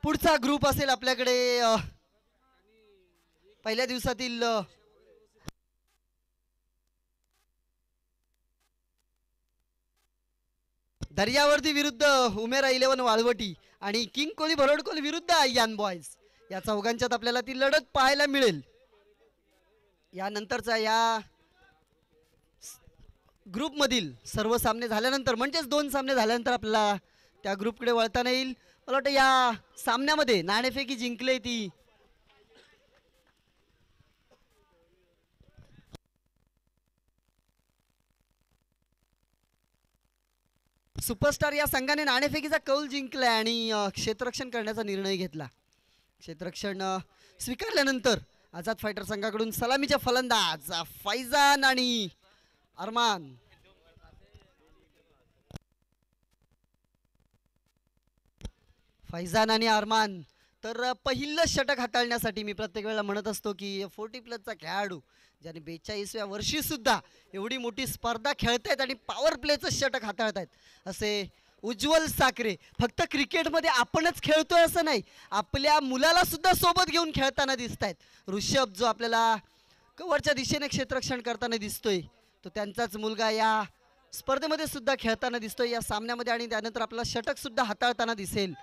पुढचा ग्रुप असेल आपल्याकडे पहिल्या दिवसातील दर्यावर्दी विरुद्ध उमेरा 11 वाळवटी आणि किंग कोहली भरडकोल विरुद्ध यान बॉयज या चौघांच्यात आपल्याला ती लढत पाहायला मिळेल. यानंतरचा या ग्रुप मधील सर्व सामने झाल्यानंतर म्हणजेच 2 सामने झाल्यानंतर आपल्याला त्या ग्रुपकडे वळताना येईल. मला वाटतं या सामन्यामध्ये नाणेफेकी जिंकले ती सुपरस्टार या संघाने नाणेफेकीचा कौल जिंकलाय आणि क्षेत्ररक्षण करण्याचा निर्णय घेतला. क्षेत्ररक्षण स्वीकारल्यानंतर आझाद फायटर संघाकडून सलामीचे फलंदाज फैजान आणि अरमान. फैजान आणि अरमान तर पहिलं षटक हाताळण्यासाठी मी प्रत्येक वेळेला म्हणत असतो की 40+ खेळाडू ज्याने 42व्या वर्षी सुद्धा एवढी मोठी स्पर्धा खेळतायत आणि पॉवर प्लेचं षटक हाताळतायत असे उज्ज्वल साखरे. फक्त क्रिकेटमध्ये आपणच खेळतोय असं नाही, आपल्या मुलाला सुद्धा सोबत घेऊन खेळताना दिसत आहेत. ऋषभ जो आपल्याला कव्हरच्या दिशेने क्षेत्ररक्षण करताना दिसतोय तो त्यांचाच मुलगा या स्पर्धेमध्ये सुद्धा खेळताना दिसतोय या सामन्यामध्ये आणि त्यानंतर आपला षटक सुद्धा हाताळताना दिसेल.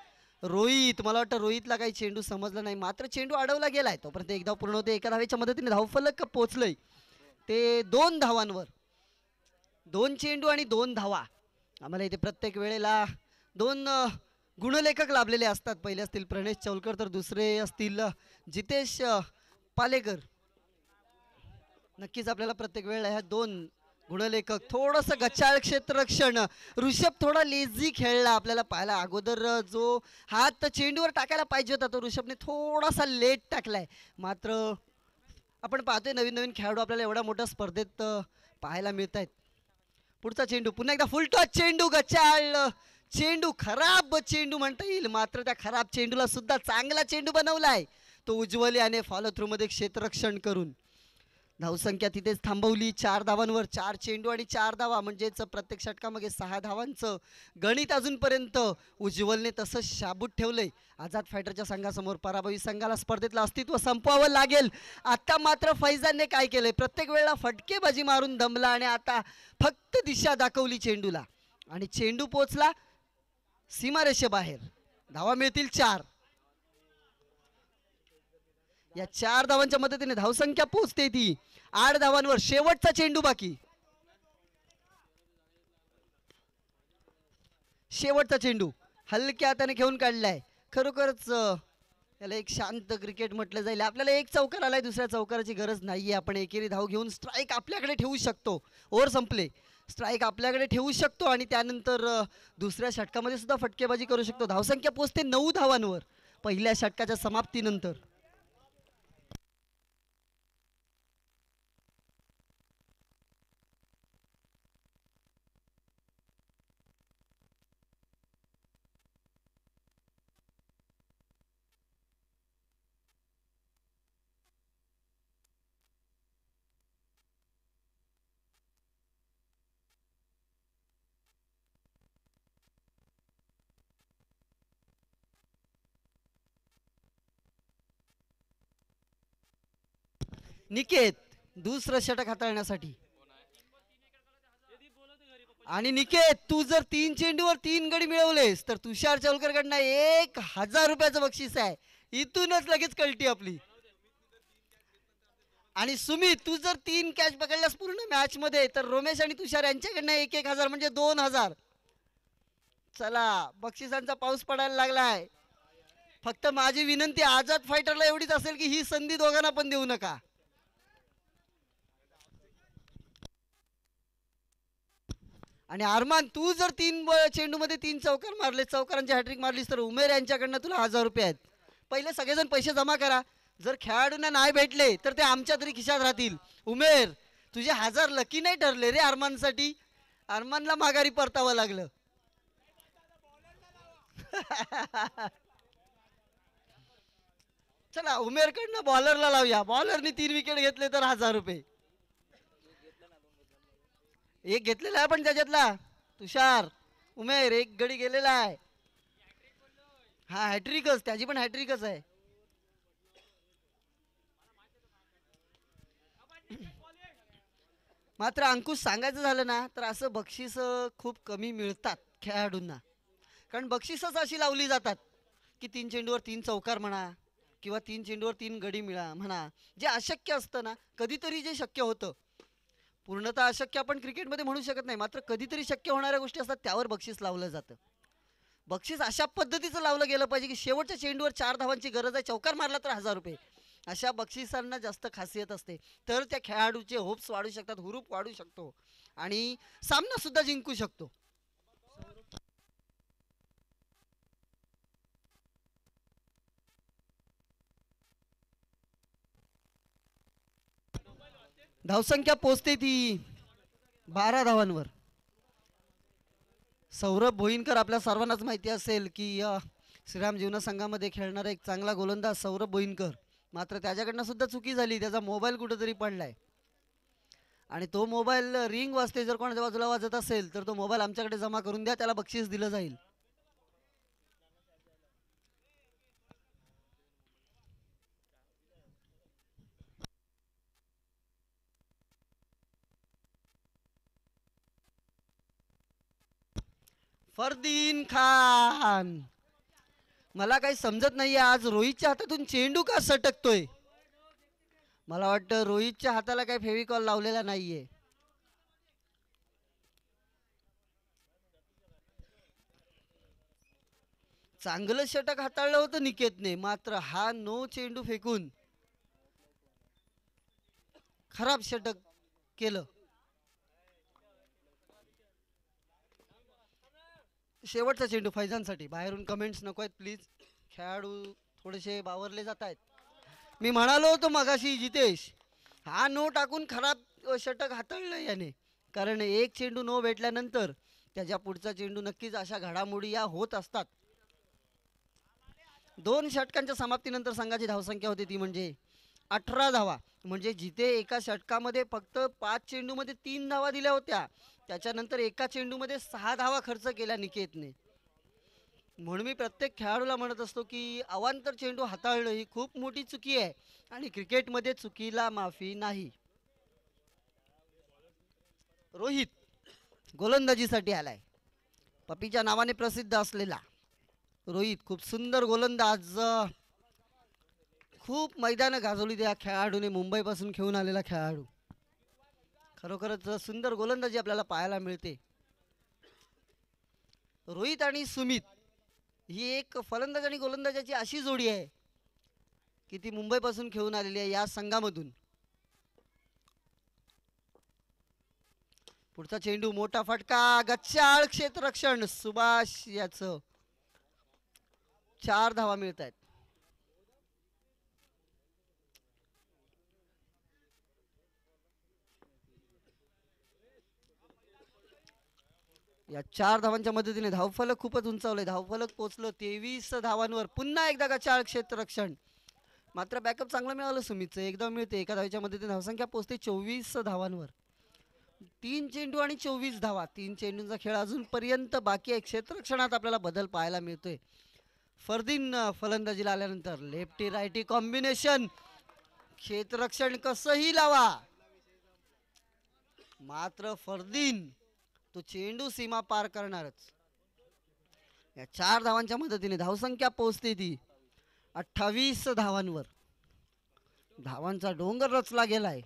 रोहित, मला वाटतं रोहितला काही चेंडू समजला नाही, मात्र चेंडू अडवला गेलाय. तोपर्यंत एक धाव पूर्ण होते. एका धावेच्या मदतीने धावफलक पोहोचलंय ते 2 धावांवर. 2 चेंडू आणि 2 धावा. आम्हाला इथे प्रत्येक वेळेला 2 गुणलेखक लाभलेले असतात. पहिले असतील प्रणेश चौलकर तर दुसरे असतील जितेश पालेकर. नक्कीच आपल्याला प्रत्येक वेळेला ह्या 2 गुणलेखक. थोडंसं गचाळ क्षेत्ररक्षण. ऋषभ थोडा लेझी खेळला आपल्याला पाहायला. अगोदर जो हात चेंडूवर टाकायला पाहिजे होता तो ऋषभने थोडासा लेट टाकलाय. मात्र आपण पाहतोय नवीन नवीन खेळाडू आपल्याला एवढ्या मोठ्या स्पर्धेत पाहायला मिळत आहेत. पुढचा चेंडू पुन्हा एकदा फुल टॉस चेंडू. गचाळ चेंडू, खराब चेंडू म्हणता येईल, मात्र त्या खराब चेंडूला सुद्धा चांगला चेंडू बनवलाय तो उज्ज्वल याने फॉलो थ्रू मध्ये क्षेत्ररक्षण करून. धावसंख्या तिथेच थांबवली. 4 धावांवर. 4 चेंडू आणि 4 धावा म्हणजेच प्रत्येक षटकामागे 6 धावांचं गणित अजूनपर्यंत उज्ज्वलने तसंच शाबूत ठेवलंय. आझाद फायटरच्या संघासमोर पराभवी संघाला स्पर्धेतलं अस्तित्व संपवावं लागेल. आता मात्र फैजानने काय केलंय, प्रत्येक वेळेला फटकेबाजी मारून दमला आणि आता फक्त दिशा दाखवली चेंडूला आणि चेंडू पोचला सीमारेषेबाहेर. धावा मिळतील 4. या 4 धावांच्या मदतीने धावसंख्या पोहोचते ती 8 धावांवर. शेवटचा चेंडू बाकी. शेवटचा चेंडू हलक्या हाताने घेऊन काढलाय. खरोखरच याला एक शांत क्रिकेट म्हटलं जाईल. आपल्याला एक चौकार आलाय, दुसऱ्या चौकाराची गरज नाहीये. आपण एकेरी धाव घेऊन स्ट्राईक आपल्याकडे ठेवू शकतो. ओव्हर संपले, स्ट्राईक आपल्याकडे ठेवू शकतो आणि त्यानंतर दुसऱ्या षटकामध्ये सुद्धा फटकेबाजी करू शकतो. धावसंख्या पोहोचते 9 धावांवर पहिल्या षटकाच्या समाप्तीनंतर. निकेत दुसरं षटक हाताळण्यासाठी. आणि निकेत, तू जर 3 चेंडूवर 3 गडी मिळवलेस तर तुषार चौलकरकडनं 1000 रुपयाचं बक्षीस आहे. इथूनच लगेच कळती आपली. आणि सुमित, तू जर 3 कॅच पकडल्यास पूर्ण मॅच मध्ये तर रोमेश आणि तुषार यांच्याकडनं 1,000 म्हणजे 2,000. चला, बक्षिसांचा पाऊस पडायला लागलाय. फक्त माझी विनंती आझाद फायटरला एवढीच असेल की ही संधी दोघांना पण देऊ नका. आणि अरमान, तू जर 3 चेंडू मध्ये 3 चौकार मारले, चौकारांची हॅट्रिक मारलीस तर उमेर यांच्याकडनं तुला 1000 रुपये आहेत. पहिले सगळेजण पैसे जमा करा. जर खेळाडूंना नाही भेटले तर ते आमच्या तरी खिशात राहतील. उमेर, तुझे 1000 लकी नाही ठरले रे अरमानसाठी. अरमानला माघारी परतावं लागलं. चला, उमेरकडनं बॉलरला लावूया. बॉलरनी 3 विकेट घेतले तर 1000 रुपये. एक घेतलेला आहे पण त्याच्यातला तुषार. उमेर एक गडी गेलेला आहे. हा हॅट्रिकच, त्याची पण हॅट्रिकच आहे. मात्र अंकुश सांगायचं झालं ना तर असं बक्षीस खूप कमी मिळतात खेळाडूंना. कारण बक्षीसच अशी लावली जातात की 3 चेंडूवर 3 चौकार म्हणा किंवा 3 चेंडूवर 3 गडी मिळा म्हणा. जे अशक्य असतं ना, कधीतरी जे शक्य होतं, पूर्णतः अशक्य आपण क्रिकेटमध्ये म्हणू शकत नाही, मात्र कधीतरी शक्य होणाऱ्या गोष्टी असतात त्यावर बक्षीस लावलं जातं. बक्षीस अशा पद्धतीचं लावलं गेलं पाहिजे की शेवटच्या चेंडूवर 4 धावांची गरज आहे, चौकार मारला तर 1000 रुपये. अशा बक्षिसांना जास्त खासियत असते. तर त्या खेळाडूचे होप्स वाढू शकतात, हुरूप वाढू शकतो आणि सामना सुद्धा जिंकू शकतो. धावसंख्या पोचते ती 12 धावांवर. सौरभ भोईनकर आपल्या सर्वांनाच माहिती असेल की श्रीराम जीवन संघामध्ये खेळणारा एक चांगला गोलंदाज सौरभ भोईनकर. मात्र त्याच्याकडनं सुद्धा चुकी झाली, त्याचा मोबाईल कुठेतरी पडलाय आणि तो मोबाईल रिंग वाजते, जर कोणाच्या बाजूला वाजत असेल तर तो मोबाईल आमच्याकडे जमा करून द्या, त्याला बक्षीस दिलं जाईल. फरदीन खान, मला काही समजत नाहीये आज रोहितच्या हातातून चेंडू का सटकतोय. मला वाटतं रोहितच्या हाताला काही फेविकॉल लावलेला नाहीये. चांगलं षटक हाताळलं होतं निकेतने, मात्र हा नो चेंडू फेकून खराब षटक केलं. शेवटचा चेंडू फैजानसाठी. बाहेरून कमेंट्स नको आहेत प्लीज, खेळाडू थोडेसे बावरले जात आहेत. मी म्हणालो होतो मगाशी जितेश, हा नो टाकून खराब षटक हाताळलं याने. कारण एक चेंडू नो भेटल्यानंतर त्याच्या पुढचा चेंडू नक्कीच अशा घडामोडी या होत असतात. 2 षटकांच्या समाप्तीनंतर संघाची धावसंख्या होती ती म्हणजे 18 धावा. म्हणजे जिथे एका षटकामध्ये फक्त 5 चेंडूमध्ये 3 धावा दिल्या होत्या, त्याच्यानंतर एका चेंडूमध्ये 6 धावा खर्च केल्या निकेतने. म्हणून मी प्रत्येक खेळाडूला म्हणत असतो की अवांतर चेंडू हाताळणं ही खूप मोठी चुकी आहे आणि क्रिकेटमध्ये चुकीला माफी नाही. रोहित गोलंदाजीसाठी आलाय. पपीच्या नावाने प्रसिद्ध असलेला रोहित खूप सुंदर गोलंदाज. खूप मैदानं गाजवली त्या खेळाडूने, मुंबईपासून खेळून आलेला खेळाडू. खरोखरच सुंदर गोलंदाजी आपल्याला पाहायला मिळते. रोहित आणि सुमित ही एक फलंदाज आणि गोलंदाजाची अशी जोडी आहे की ती मुंबईपासून खेळून आलेली आहे या संघामधून. पुढचा चेंडू मोठा फटका, गच्चाळ क्षेत्ररक्षण सुभाष याचं. 4 धावा मिळत आहेत. या 4 धावांच्या मदतीने धावफलक खूपच उंचावलंय. धावफलक पोचलं 23 धावांवर. पुन्हा एकदा गचाळ क्षेत्ररक्षण. मात्र बॅकअप चांगलं मिळालं सुमितचं, एकदा मिळते. एका धावेच्या मदतीने धावसंख्या पोचते 24 धावांवर. 3 चेंडू आणि 24 धावा. 3 चेंडूंचा खेळ अजूनपर्यंत बाकी आहे. क्षेत्ररक्षणात आपल्याला बदल पाहायला मिळतोय. फरदीन फलंदाजीला आल्यानंतर लेफ्टी रायटी कॉम्बिनेशन. क्षेत्ररक्षण कसंही लावा, मात्र फरदीन तो चेंडू सीमा पार करणारच. या 4 धावांच्या मदतीने धावसंख्या पोहोचते ती 28 धावांवर. धावांचा डोंगर रचला गेलाय.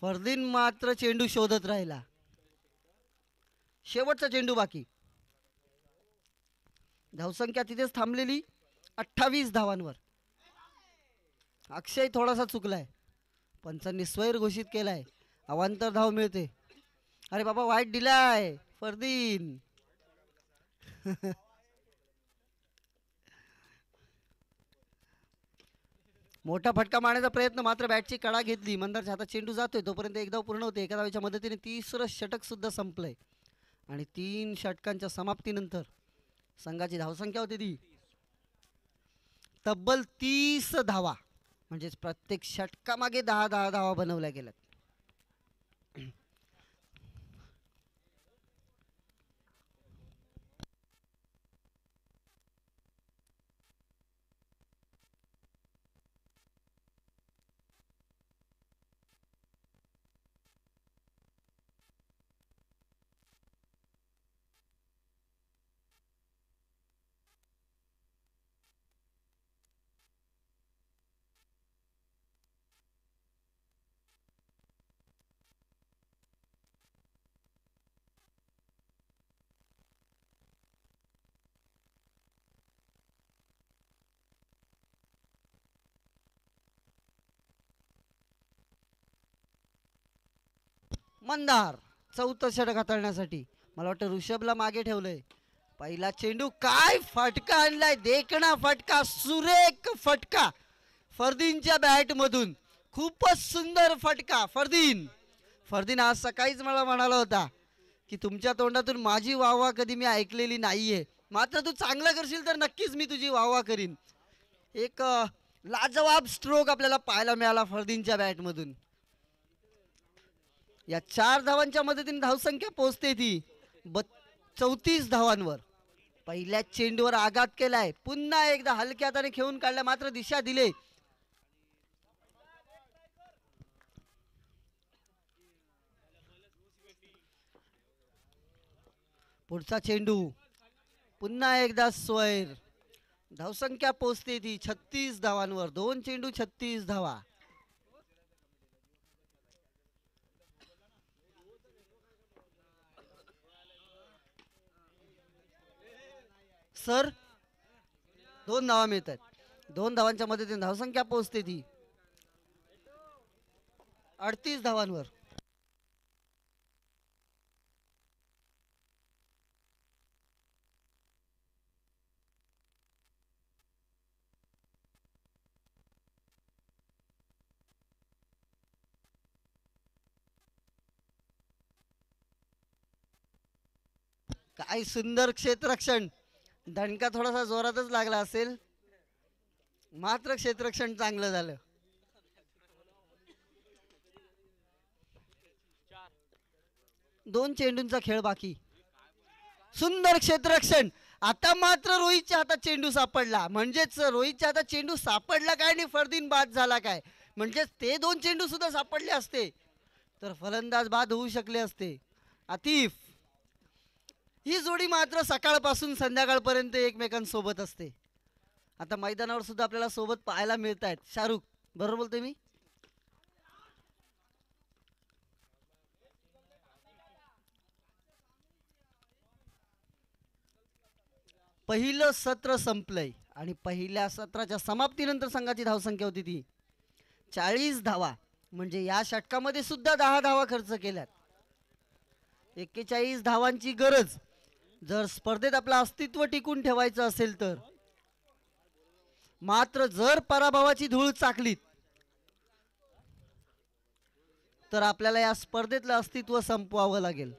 फरदीन मात्र चेंडू शोधत राहिला. शेवटचा चेंडू बाकी. धावसंख्या तिथेच थांबलेली 28 धावांवर. अक्षय थोडासा चुकलाय, पंचांनी स्वैर घोषित केलाय. अवांतर धाव मिळते. अरे बाबा वाईट दिलाय फरदीन. मोठा फटका मारण्याचा प्रयत्न, मात्र बॅटची कडा घेतली. मंदारच्या हातात चेंडू जातोय तोपर्यंत एक धाव पूर्ण होते. एका धावेच्या मदतीने तिसरं षटक सुद्धा संपलंय आणि 3 षटकांच्या समाप्तीनंतर संघाची धावसंख्या होती ती तब्बल 30 धावा. म्हणजेच प्रत्येक षटकामागे 10 धावा बनवल्या गेल्यात. मंदार चौथं षटक हाताळण्यासाठी मला वाटतं ऋषभला मागे ठेवलंय. पहिला चेंडू काय फटका आणलाय, देखणा फटका, सुरेख फटका फरदीनच्या बॅट मधून. खूपच सुंदर फटका. फरदीन फरदीन आज सकाळीच मला म्हणाला होता की तुमच्या तोंडातून माझी वाहवा कधी मी ऐकलेली नाहीये, मात्र तू चांगलं करशील तर नक्कीच मी तुझी वाहवा करीन. एक लाजवाब स्ट्रोक आपल्याला पाहायला मिळाला फरदीनच्या बॅट मधून. या 4 धावांच्या मदतीने धावसंख्या पोहोचते ती 34 धावांवर. पहिल्या चेंडूवर आघात केलाय, पुन्हा एकदा हलक्या हाताने खेळून काढल्या, मात्र दिशा दिले. पुढचा चेंडू पुन्हा एकदा स्वैर. धावसंख्या पोहोचते ती 36 धावांवर. 2 चेंडू 36 धावा. सर 2 धावा मिळत आहेत. 2 धावांच्या मदतीने धावसंख्या पोहोचते ती 38 धावांवर. काय सुंदर क्षेत्ररक्षण. दणका थोडासा जोरातच लागला असेल, मात्र क्षेत्ररक्षण चांगलं झालं. दोन चेंडूंचा खेळ बाकी. सुंदर क्षेत्ररक्षण. आता मात्र रोहितच्या हातात चेंडू सापडला. म्हणजेच रोहितच्या हातात चेंडू सापडला काय आणि फरदीन बाद झाला काय. म्हणजेच ते 2 चेंडू सुद्धा सापडले असते तर फलंदाज बाद होऊ शकले असते. आतिफ ही जोडी मात्र सकाळपासून संध्याकाळपर्यंत एकमेकांसोबत असते. आता मैदानावर सुद्धा आपल्याला सोबत पाहायला मिळत आहेत. शाहरुख बरोबर बोलतोय मी. पहिलं सत्र संपलंय आणि पहिल्या सत्राच्या समाप्तीनंतर संघाची धावसंख्या होती ती 40 धावा. म्हणजे या षटकामध्ये सुद्धा 10 धावा खर्च केल्यात. 41 धावांची गरज जर स्पर्धेत आपलं अस्तित्व टिकून ठेवायचं असेल तर. मात्र जर पराभवाची धूळ चाकलीत तर आपल्याला या स्पर्धेतलं अस्तित्व संपवावं लागेल.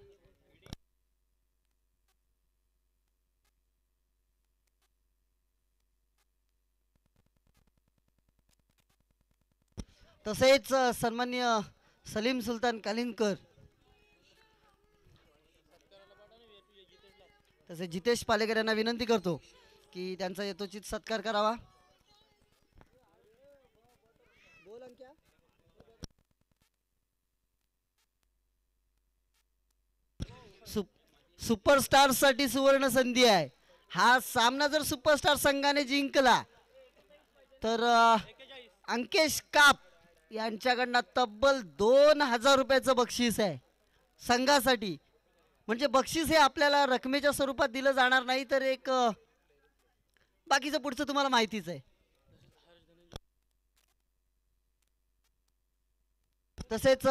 तसेच सन्मान्य सलीम सुलतान कालिनकर तसेच जितेश पालेकर यांना विनंती करतो की त्यांचा यथोचित सत्कार करावा. सुपरस्टार साठी सुवर्ण संधी आहे. हा सामना जर सुपरस्टार संघाने जिंकला तर अंकेश काप यांच्याकडनं तब्बल 2000 रुपयाचं बक्षीस आहे संघासाठी. म्हणजे बक्षीस हे आपल्याला रकमेच्या स्वरूपात दिलं जाणार नाही तर एक बाकीचं पुढचं तुम्हाला माहितीच आहे. तसेच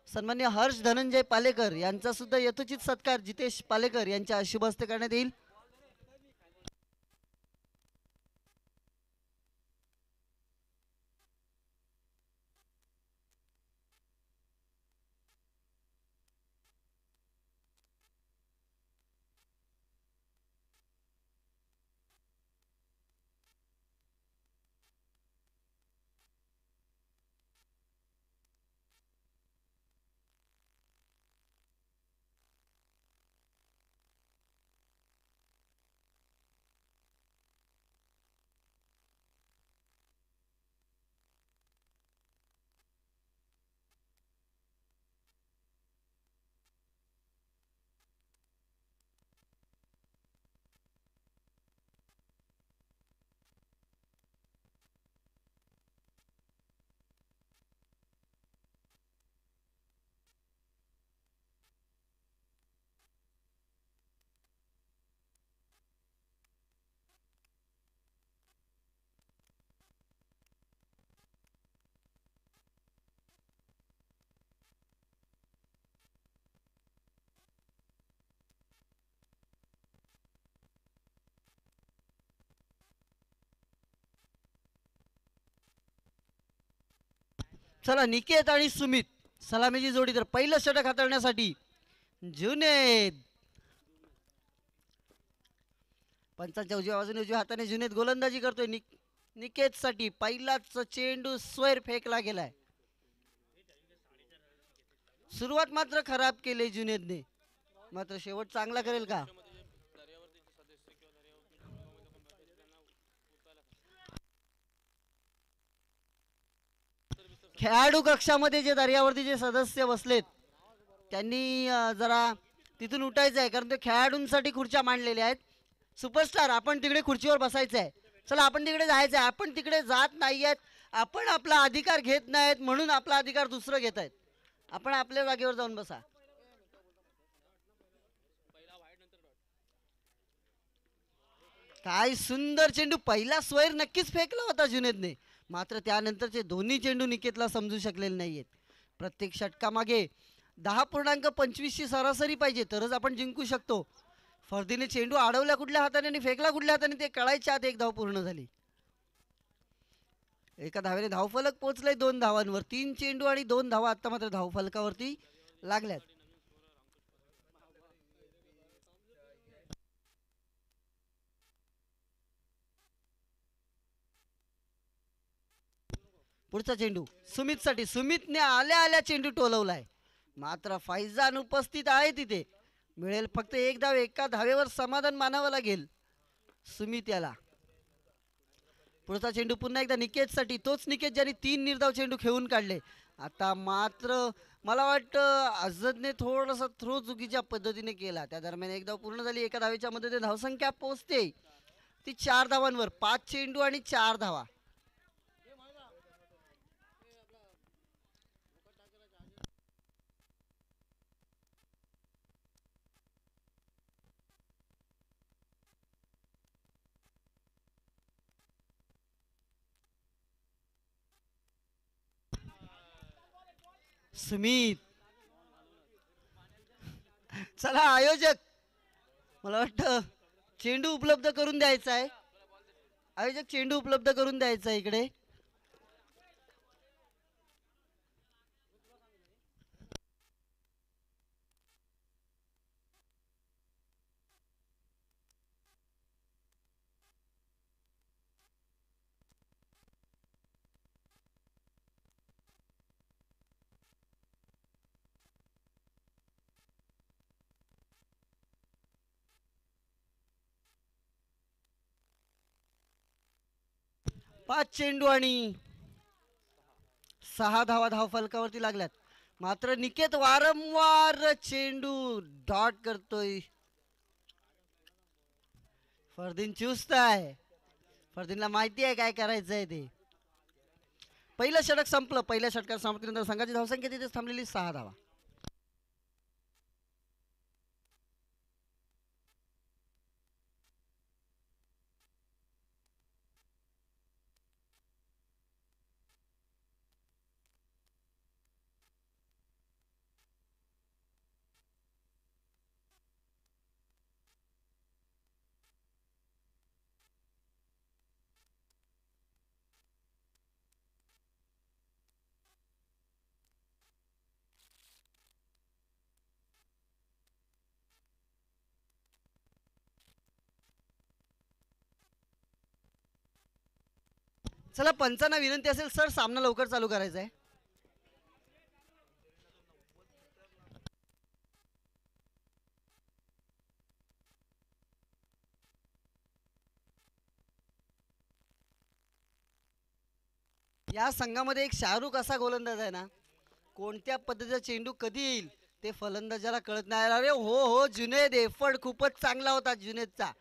सन्मान्य हर्ष धनंजय पालेकर यांचा सुद्धा यथोचित सत्कार जितेश पालेकर यांच्या शुभ हस्ते करण्यात येईल. चला निकेत आणि सुमित सलामीची जोडी. तर पहिलं षटक हाताळण्यासाठी जुनेद. पंचांच्या उजव्या बाजूने उजव्या हाताने जुनेद गोलंदाजी करतोय. निकेत साठी पहिलाच चेंडू स्क्वेअर फेकला गेलाय. सुरुवात मात्र खराब केली जुनेदने, मात्र शेवट चांगला करेल का? खेळाडू कक्षामध्ये जे दर्यावरती सदस्य बसलेत त्यांनी जरा तिथून उठायचं आहे, कारण ते खेळाडूंसाठी खुर्च्या मांडलेल्या आहेत. सुपरस्टार आपण तिकडे खुर्चीवर बसायचं आहे. चला आपण तिकडे जायचं आहे. आपण तिकडे जात नाहीयेत, आपण आपला अधिकार घेत नाहीत म्हणून आपला अधिकार दुसरं घेत आहेत. आपण आपल्या जागेवर जाऊन बसा. काय सुंदर चेंडू. पहिला स्क्वेअर नक्कीच फेकला होता जुनेदने, मात्र त्यानंतरचे दोन्ही चेंडू निकेतला समजू शकलेले नाहीयेत. प्रत्येक षटकामागे 10.25 ची सरासरी पाहिजे तरच आपण जिंकू शकतो. फर्दीने चेंडू अडवल्या कुठल्या हाताने आणि फेकला कुठल्या हाताने ते कळायच्या आत एक धाव पूर्ण झाली. एका धावेने धावफलक पोहोचलाय 2 धावांवर. 3 चेंडू आणि 2 धावा आता मात्र धावफलकावरती लागल्यात. पुढचा चेंडू सुमित साठी. सुमितने आल्या आल्या चेंडू टोलवलाय, मात्र फैजान उपस्थित आहे तिथे. मिळेल फक्त एक धाव. एका धावेवर समाधान मानावं लागेल सुमित याला. पुढचा चेंडू पुन्हा एकदा निकेत साठी. तोच निकेत ज्याने 3 निर्धाव चेंडू खेळून काढले. आता मात्र मला वाटतं अजदने थोडासा थ्रो चुकीच्या पद्धतीने केला. त्या दरम्यान एक धाव पूर्ण झाली. एका धावेच्या मदतीने धावसंख्या पोहोचते ती 4 धावांवर. 5 चेंडू आणि 4 धावा. सुमित. चला आयोजक, मला वाटतं चेंडू उपलब्ध करून द्यायचा आहे. आयोजक चेंडू उपलब्ध करून द्यायचा आहे इकडे. पाच चेंडू आणि 6 धावा धावफलकावरती लागल्यात. मात्र निकेत वारंवार चेंडू डॉट करतोय. फरदीन चुस्त आहे. फरदीनला माहिती आहे काय करायचंय ते. पहिलं षटक संपलं. पहिल्या षटकात समाप्तीनंतर संघाची धावसंख्या तिथेच थांबलेली 6 धावा. चला पंचांना विनंती असेल सर, सामना लवकर चालू करायचा आहे. या संघामध्ये एक शाहरुख असा गोलंदाज आहे ना, कोणत्या पद्धतीचा चेंडू कधी येईल ते फलंदाजाला कळत नाही. अरे हो हो जुनेद, एफर्ट खूपच चांगला होता जुनेदचा.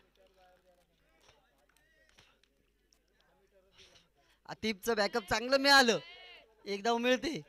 आतिफचं बॅकअप चांगलं मिळालं. एक धाव मिळते.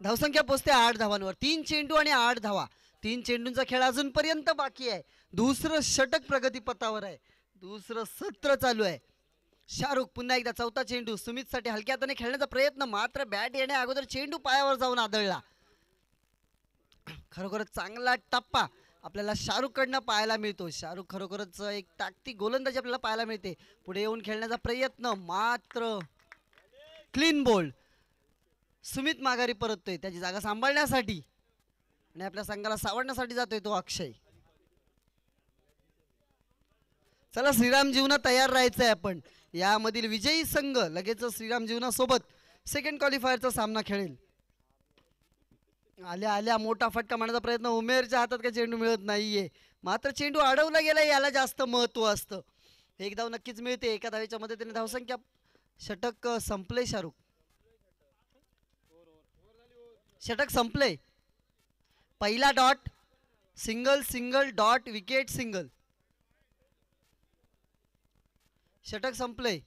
धावसंख्या पोचते 8 धावांवर. 3 चेंडू आणि 8 धावा. 3 चेंडूंचा खेळ अजूनपर्यंत बाकी आहे. दुसरं षटक प्रगतीपथावर आहे. दुसरं सत्र चालू आहे. शाहरुख पुन्हा एकदा चौथा चेंडू सुमितसाठी हलक्या हाताने खेळण्याचा प्रयत्न, मात्र बॅट येण्या अगोदर चेंडू पायावर जाऊन आदळला. खरोखरच चांगला टप्पा आपल्याला शाहरुख कडनं पाहायला मिळतो. शाहरुख खरोखरच एक ताकती गोलंदाजी आपल्याला पाहायला मिळते. पुढे येऊन खेळण्याचा प्रयत्न, मात्र क्लीन बोल्ड. सुमित माघारी परततोय त्याची जागा सांभाळण्यासाठी आणि आपल्या संघाला सावरण्यासाठी जातोय तो अक्षय. चला श्रीराम जीवना तयार राहायचंय आपण. यामधील विजयी संघ लगेच श्रीराम जीवनासोबत सेकंड क्वालिफायरचा सामना खेळेल. आल्या आल्या मोठा फटका मारण्याचा प्रयत्न, उमेरच्या हातात काही चेंडू मिळत नाहीये, मात्र चेंडू अडवला गेला याला जास्त महत्व असतं. एक धाव नक्कीच मिळते. एका धावेच्या मदतीने धावसंख्या षटक संपले. शाहरुख षटक संपले. पहिला dot single single dot wicket single. षटक संपले.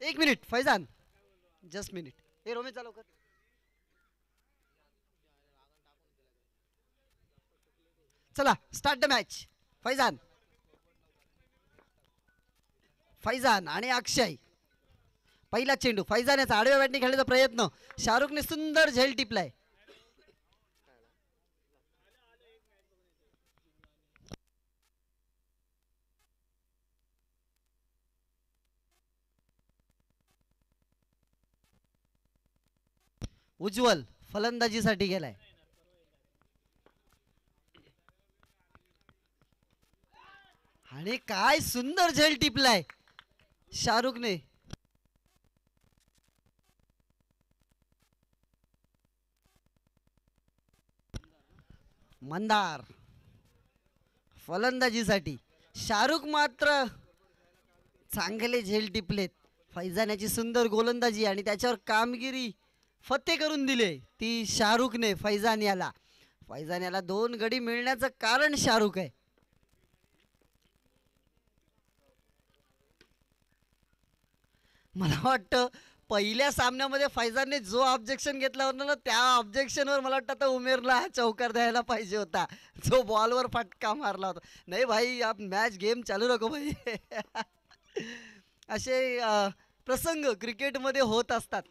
एक मिनिट फैजान, जस्ट मिनिट. हे रोमे चालव कर. चला start the match. Faizan Faizan आणि अक्षय. पहिला चेंडू फैजान याचा आडव्या बॅटने खेळण्याचा प्रयत्न, शाहरुखने सुंदर झेल टिपलाय. उज्ज्वल फलंदाजीसाठी गेलाय. आणि काय सुंदर झेल टिपलाय शाहरुखने. मंदार फलंदाजीसाठी. शाहरुख मात्र चांगले झेल टिपलेत. फैजान याची सुंदर गोलंदाजी आणि त्याच्यावर कामगिरी फत्ते करून दिले ती शाहरुखने फैजान याला. फैजान याला 2 गडी मिळण्याचं कारण शाहरुख आहे. मला वाटतं पहिल्या सामन्यामध्ये फैजानने जो ऑब्जेक्शन घेतला होता ना, त्या ऑब्जेक्शनवर मला वाटतं उमेरला चौकार द्यायला पाहिजे होता, जो बॉलवर फटका मारला होता. नाही भाई, आप मॅच गेम चालू नको भाई. असे प्रसंग क्रिकेटमध्ये होत असतात.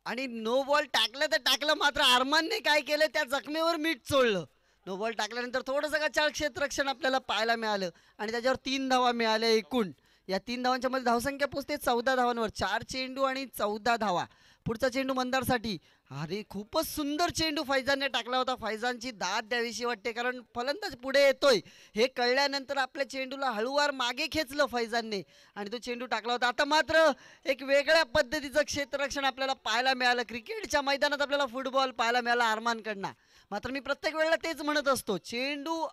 आणि नो बॉल टाकलं तर टाकलं, मात्र अरमानने काय केलं, त्या जखमेवर मीठ चोळलं. नो बॉल टाकल्यानंतर थोडंसं गचाळ क्षेत्ररक्षण आपल्याला पाहायला मिळालं आणि त्याच्यावर 3 धावा मिळाल्या एकूण. या 3 धावांच्या मध्ये धावसंख्या पोहोचते 14 धावांवर. 4 चेंडू आणि 14 धावा. पुढचा चेंडू मंदारसाठी. अरे खूपच सुंदर चेंडू फैजानने टाकला होता. फैजानची दाद द्यावीशी वाटते, कारण फलंदाज पुढे येतोय हे कळल्यानंतर आपल्या चेंडूला हळूवार मागे खेचलं फैजानने आणि तो चेंडू टाकला होता. आता मात्र एक वेगळ्या पद्धतीचं क्षेत्ररक्षण आपल्याला पाहायला मिळालं. क्रिकेटच्या मैदानात आपल्याला फुटबॉल पाहायला मिळाला अरमानकडनं. मात्र मी प्रत्येक वेळेला तेच म्हणत असतो, चेंडू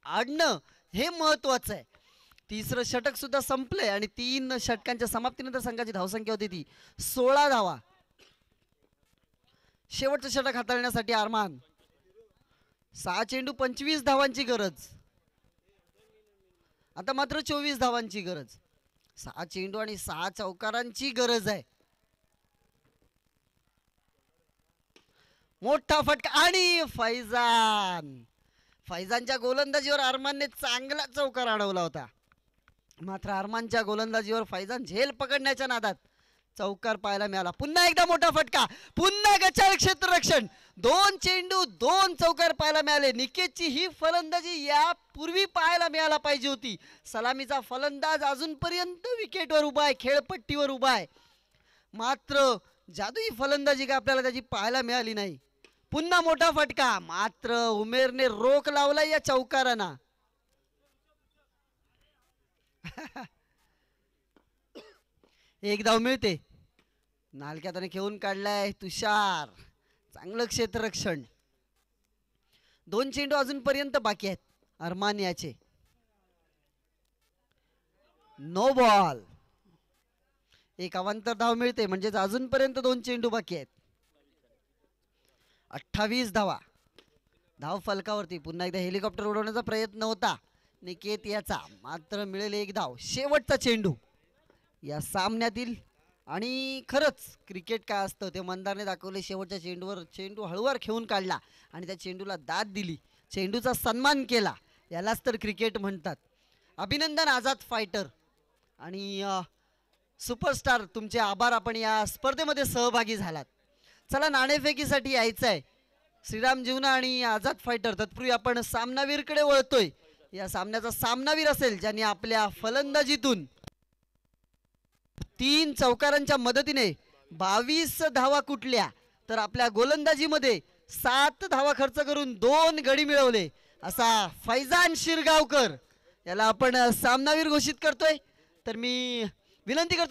आडणं हे महत्वाचं आहे. तिसरं षटक सुद्धा संपलंय आणि 3 षटकांच्या समाप्तीनंतर संघाची धावसंख्या होती ती 16 धावा. शेवटचं षटक हाताळण्यासाठी अरमान. 6 चेंडू 25 धावांची गरज. आता मात्र 24 धावांची गरज. 6 चेंडू आणि 6 चौकारांची गरज आहे. मोठा फटका आणि फैजानच्या गोलंदाजीवर अरमानने चांगला चौकार अडवला होता. मात्र अरमानच्या गोलंदाजीवर फैजान झेल पकडण्याच्या नादात चौकार पाहायला मिळाला. पुन्हा एकदा मोठा फटका, पुन्हा गचाळ क्षेत्ररक्षण. 2 चेंडू 2 चौकार पाहायला मिळाले. निकेतची ही फलंदाजी यापूर्वी पाहायला मिळायला पाहिजे होती. सलामीचा फलंदाज अजूनपर्यंत विकेटवर उभा आहे, खेळपट्टीवर उभा आहे, मात्र जादुई फलंदाजी का आपल्याला त्याची पाहायला मिळाली नाही. पुन्हा मोठा फटका, मात्र उमेरने रोख लावला या चौकारांना. एक धाव मिळते. नालक्यात खेळून काढलाय तुषार. चांगलं क्षेत्ररक्षण. 2 चेंडू अजूनपर्यंत बाकी आहेत अरमानियाचे. No ball. एक अवांतर धाव मिळते म्हणजेच अजूनपर्यंत 2 चेंडू बाकी आहेत. 28 धावा. धाव फलकावरती. पुन्हा एकदा हेलिकॉप्टर उडवण्याचा प्रयत्न होता निकेत याचा, मात्र मिळेल एक धाव. शेवटचा चेंडू या सामन्यातील. आणि खरंच क्रिकेट काय असतं ते मंदारने दाखवले. शेवटच्या चेंडूवर चेंडू हळूवार खेळून काढला आणि त्या चेंडूला दाद दिली, चेंडूचा सन्मान केला. यालाच तर क्रिकेट म्हणतात. अभिनंदन आझाद फायटर आणि सुपरस्टार, तुमचे आभार. आपण या स्पर्धेमध्ये सहभागी झालात. चला नाणेफेकीसाठी यायचं आहे श्रीराम जीवना आणि आझाद फायटर. तत्पूर्वी आपण सामनावीरकडे वळतोय. या सामन्याचा सामनावीर असेल ज्यांनी आपल्या फलंदाजीतून 3 चौकारांच्या मदतीने 22 धावा कुटल्या, तर आपल्या गोलंदाजीमध्ये 7 धावा खर्च करून 2 गडी मिळवले असा फैजान शिरगावकर याला आपण सामनावीर घोषित करतोय. तर मी विनंती करतो